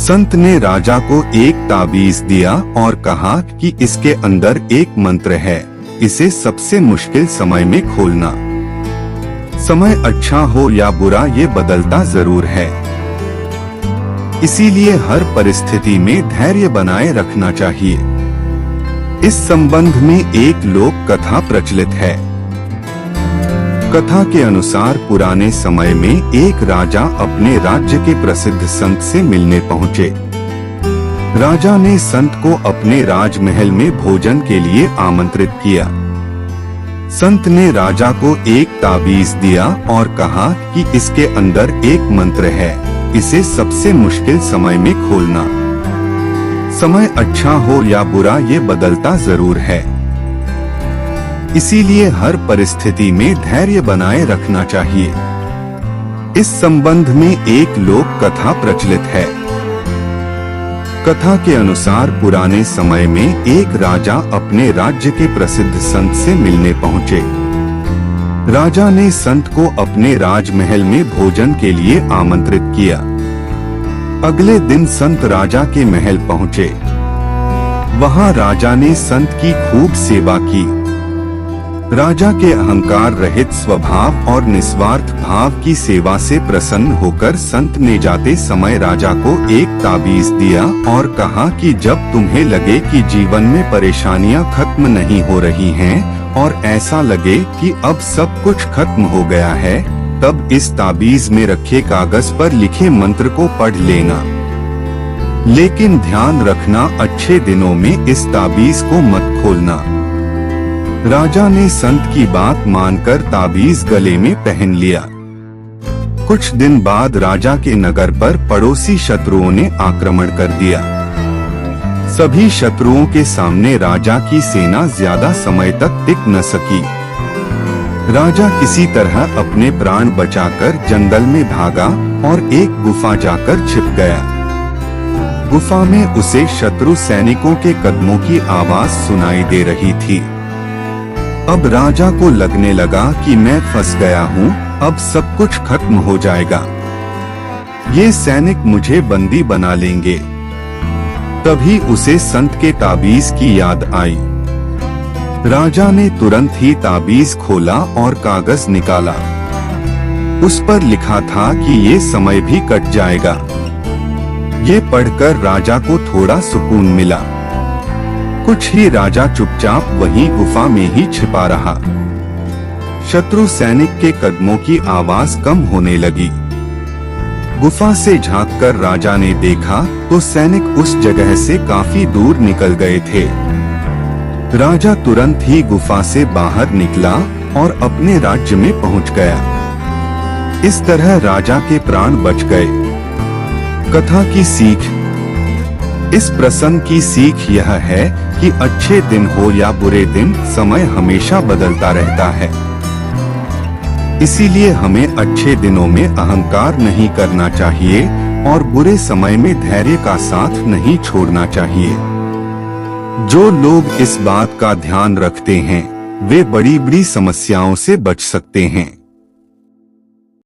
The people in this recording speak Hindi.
संत ने राजा को एक ताबीज दिया और कहा कि इसके अंदर एक मंत्र है, इसे सबसे मुश्किल समय में खोलना। समय अच्छा हो या बुरा ये बदलता जरूर है, इसीलिए हर परिस्थिति में धैर्य बनाए रखना चाहिए। इस संबंध में एक लोक कथा प्रचलित है। कथा के अनुसार पुराने समय में एक राजा अपने राज्य के प्रसिद्ध संत से मिलने पहुंचे। राजा ने संत को अपने राजमहल में भोजन के लिए आमंत्रित किया। संत ने राजा को एक ताबीज दिया और कहा कि इसके अंदर एक मंत्र है, इसे सबसे मुश्किल समय में खोलना। समय अच्छा हो या बुरा ये बदलता जरूर है, इसीलिए हर परिस्थिति में धैर्य बनाए रखना चाहिए। इस संबंध में एक लोक कथा प्रचलित है। कथा के अनुसार पुराने समय में एक राजा अपने राज्य के प्रसिद्ध संत से मिलने पहुंचे। राजा ने संत को अपने राजमहल में भोजन के लिए आमंत्रित किया। अगले दिन संत राजा के महल पहुंचे। वहां राजा ने संत की खूब सेवा की। राजा के अहंकार रहित स्वभाव और निस्वार्थ भाव की सेवा से प्रसन्न होकर संत ने जाते समय राजा को एक ताबीज दिया और कहा कि जब तुम्हें लगे कि जीवन में परेशानियां खत्म नहीं हो रही हैं और ऐसा लगे कि अब सब कुछ खत्म हो गया है, तब इस ताबीज में रखे कागज पर लिखे मंत्र को पढ़ लेना। लेकिन ध्यान रखना, अच्छे दिनों में इस ताबीज को मत खोलना। राजा ने संत की बात मानकर ताबीज गले में पहन लिया। कुछ दिन बाद राजा के नगर पर पड़ोसी शत्रुओं ने आक्रमण कर दिया। सभी शत्रुओं के सामने राजा की सेना ज्यादा समय तक टिक न सकी। राजा किसी तरह अपने प्राण बचाकर जंगल में भागा और एक गुफा जाकर छिप गया। गुफा में उसे शत्रु सैनिकों के कदमों की आवाज सुनाई दे रही थी। अब राजा को लगने लगा कि मैं फंस गया हूँ, अब सब कुछ खत्म हो जाएगा, ये सैनिक मुझे बंदी बना लेंगे। तभी उसे संत के ताबीज की याद आई। राजा ने तुरंत ही ताबीज खोला और कागज निकाला। उस पर लिखा था कि ये समय भी कट जाएगा। ये पढ़कर राजा को थोड़ा सुकून मिला। कुछ ही राजा चुपचाप वहीं गुफा में ही छिपा रहा। शत्रु सैनिक के कदमों की आवाज कम होने लगी। गुफा से झांककर राजा ने देखा तो सैनिक उस जगह से काफी दूर निकल गए थे। राजा तुरंत ही गुफा से बाहर निकला और अपने राज्य में पहुंच गया। इस तरह राजा के प्राण बच गए। कथा की सीख। इस प्रसंग की सीख यह है कि अच्छे दिन हो या बुरे दिन, समय हमेशा बदलता रहता है। इसीलिए हमें अच्छे दिनों में अहंकार नहीं करना चाहिए और बुरे समय में धैर्य का साथ नहीं छोड़ना चाहिए। जो लोग इस बात का ध्यान रखते हैं, वे बड़ी बड़ी समस्याओं से बच सकते हैं।